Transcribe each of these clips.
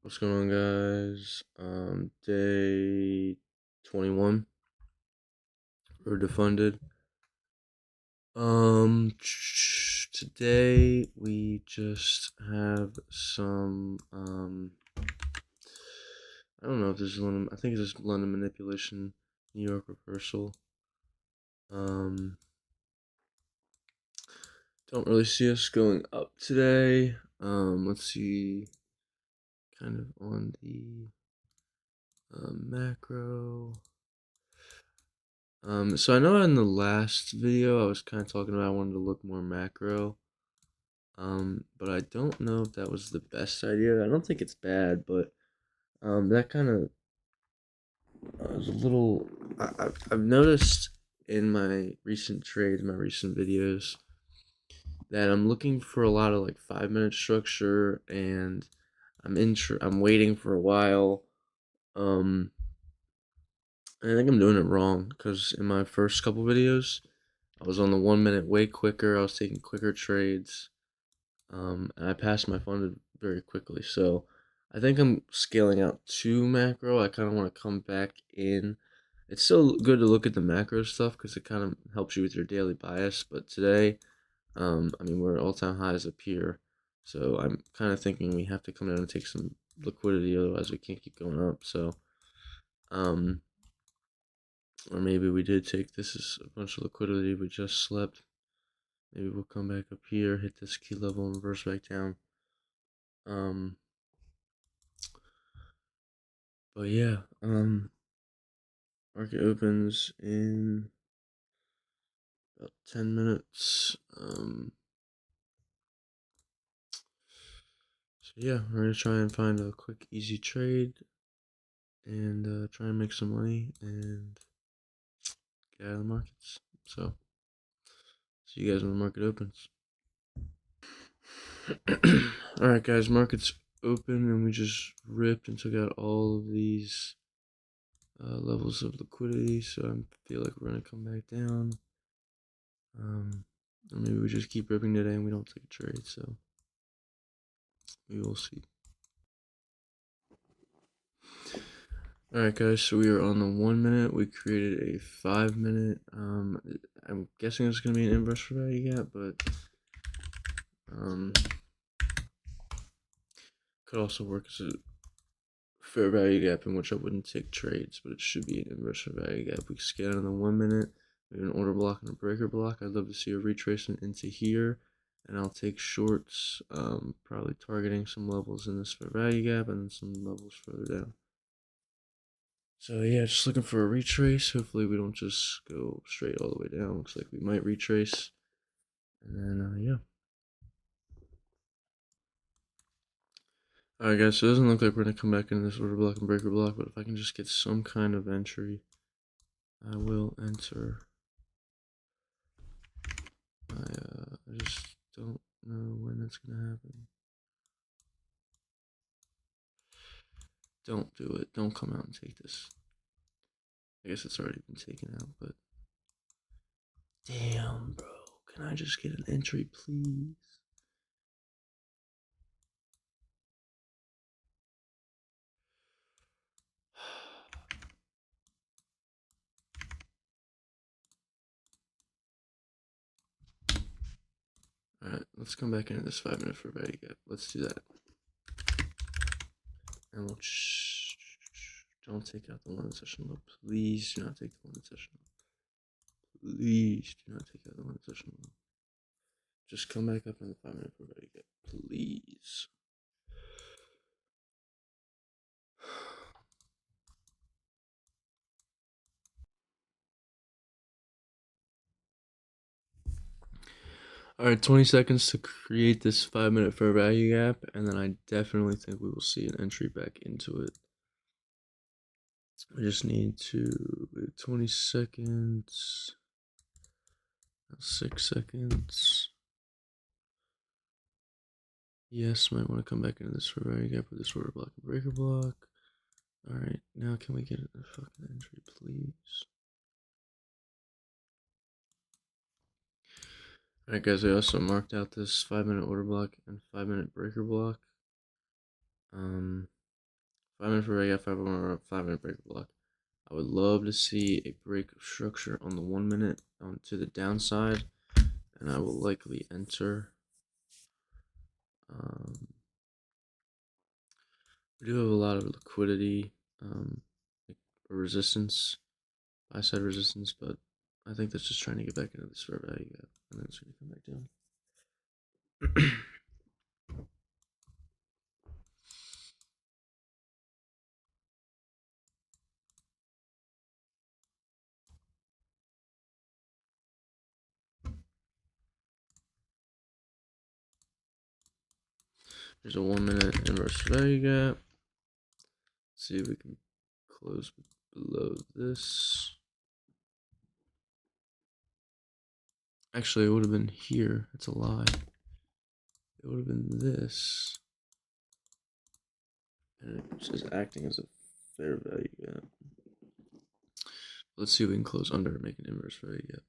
What's going on, guys? Day 21 for defunded. Today we just have some, I don't know if this is London, I think it's just London manipulation, New York reversal. Um, don't really see us going up today. Let's see, kind of on the macro. So I know in the last video I was kind of talking about I wanted to look more macro. But I don't know if that was the best idea. I don't think it's bad, but that kind of was a little. I've noticed in my recent trades, my recent videos, that I'm looking for a lot of like 5 minute structure, and I'm waiting for a while. Um, and I think I'm doing it wrong because in my first couple videos, I was on the 1 minute way quicker. I was taking quicker trades. And I passed my funded very quickly. So I think I'm scaling out too macro. I kind of want to come back in. It's still good to look at the macro stuff because it kind of helps you with your daily bias. But today, I mean, we're at all-time highs up here. So I'm kind of thinking we have to come down and take some liquidity, otherwise we can't keep going up. So, um, or maybe we did take this is a bunch of liquidity. We just slept. Maybe we'll come back up here, hit this key level, and reverse back down. Um, but yeah, market opens in about 10 minutes. So yeah, we're gonna try and find a quick, easy trade and try and make some money and get out of the markets. So see you guys when the market opens. All right, guys, market's open and we just ripped and took out all of these levels of liquidity. So I feel like we're gonna come back down. Or maybe we just keep ripping today and we don't take a trade. So we will see. Alright, guys, so we are on the 1 minute. We created a 5 minute. I'm guessing it's going to be an inverse for value gap, but um, could also work as a fair value gap in which I wouldn't take trades, but it should be an inverse for value gap. We scan on the 1 minute. We have an order block and a breaker block. I'd love to see a retracement into here, and I'll take shorts, probably targeting some levels in this fair value gap and then some levels further down. So yeah, just looking for a retrace. Hopefully we don't just go straight all the way down. Looks like we might retrace. And then, yeah. Alright guys, so it doesn't look like we're going to come back into this order block and breaker block, but if I can just get some kind of entry, I will enter. I just don't know when that's going to happen. Don't do it. Don't come out and take this. I guess it's already been taken out, but... Damn, bro. Can I just get an entry, please? Alright, let's come back into this 5 minute for value gap. Let's do that. And we'll don't take out the 1 session low. Please do not take the 1 session low. Please do not take out the 1 session low. Just come back up in the 5 minute for value gap. Please. Alright, 20 seconds to create this 5 minute fair value gap, and then I definitely think we will see an entry back into it. I just need to 20 seconds, 6 seconds. Yes, might want to come back into this fair value gap with this order block and breaker block. Alright, now can we get a fucking entry, please? Alright guys, I also marked out this 5 minute order block and 5 minute breaker block. 5 minutes for regular, 5 minute break block. I would love to see a break of structure on the 1 minute to the downside, and I will likely enter. We do have a lot of liquidity, like a resistance, buy side resistance, but I think that's just trying to get back into this fair value gap, and then it's going to come back down. There's a 1 minute inverse value gap. Let's see if we can close below this. Actually, it would have been here. That's a lie. It would have been this. And it's just acting as a fair value gap. Let's see if we can close under and make an inverse value gap.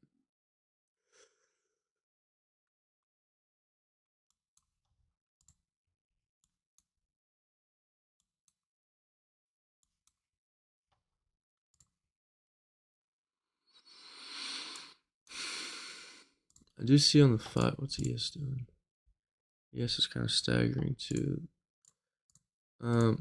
I do see on the 5. What's ES doing? ES is kind of staggering too. Oh.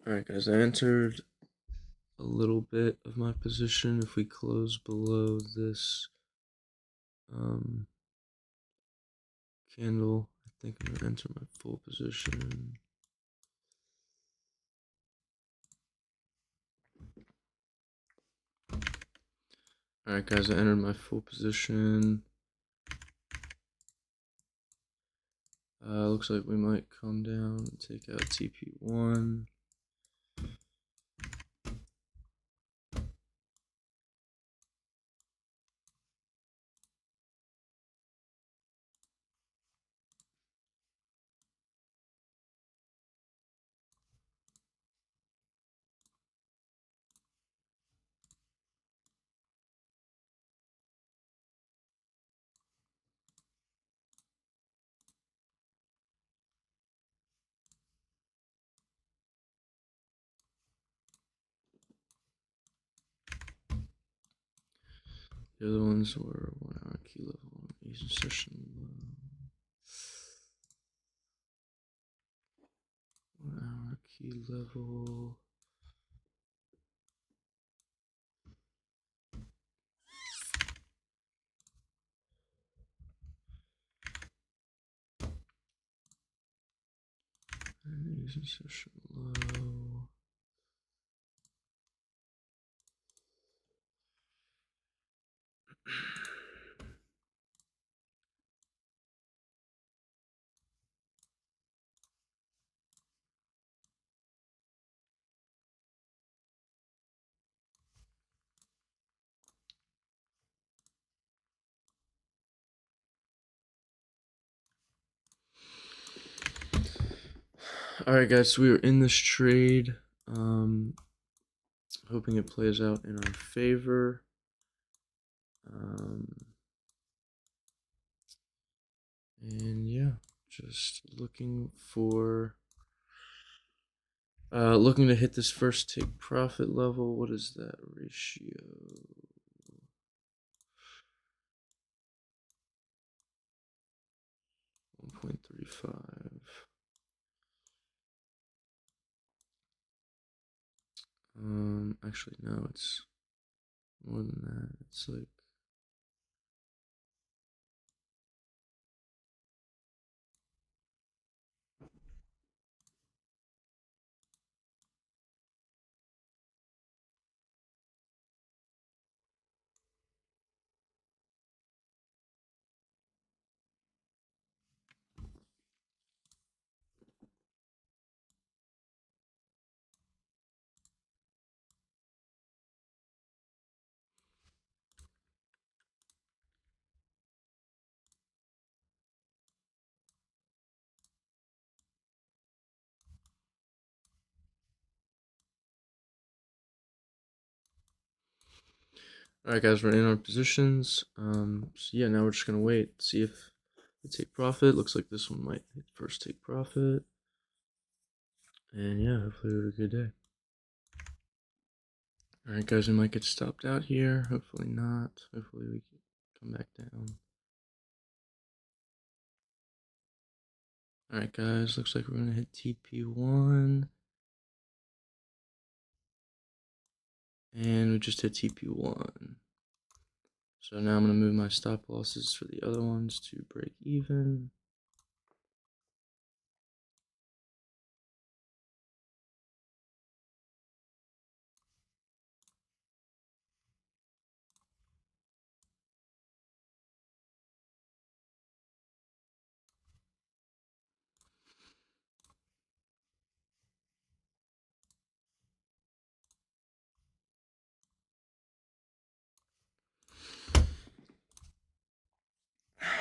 Alright guys, I entered a little bit of my position. If we close below this candle, I think I'm gonna enter my full position. Alright guys, I entered my full position. Looks like we might come down and take out TP1. The other ones were 1 hour key level, Asian session low. 1 hour key level. And Asian session low. Alright guys, so we were in this trade. Hoping it plays out in our favor. And yeah, just looking to hit this first take profit level. What is that ratio? 1.35. Actually no, it's more than that. It's like All right, guys, we're in our positions. So yeah, now we're just gonna wait, see if we take profit. Looks like this one might hit first take profit, and yeah, hopefully we have a good day. All right, guys, we might get stopped out here. Hopefully not. Hopefully we can come back down. All right, guys, looks like we're gonna hit TP1, and we just hit TP1. So now I'm gonna move my stop losses for the other ones to break even.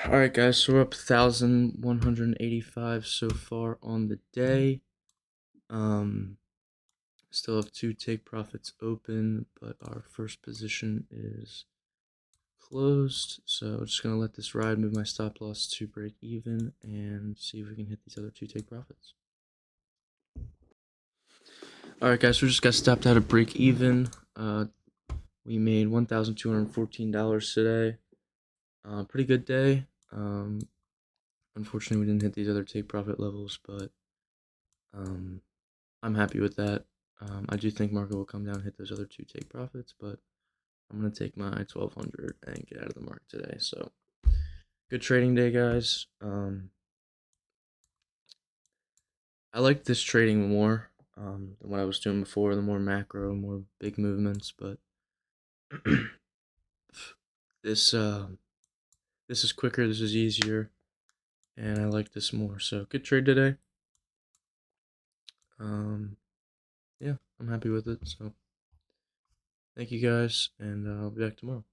All right, guys, so we're up 1,185 so far on the day. Still have 2 take profits open, but our first position is closed. So just gonna let this ride, move my stop loss to break even, and see if we can hit these other 2 take profits. All right, guys, we just got stopped out of break even. We made $1,214 today. Pretty good day. Unfortunately, we didn't hit these other take profit levels, but I'm happy with that. I do think market will come down and hit those other 2 take profits, but I'm gonna take my 1,200 and get out of the market today. So good trading day, guys. I like this trading more than what I was doing before. The more macro, more big movements, but this this is quicker. This is easier, and I like this more. So good trade today. Yeah, I'm happy with it. So thank you guys, and I'll be back tomorrow.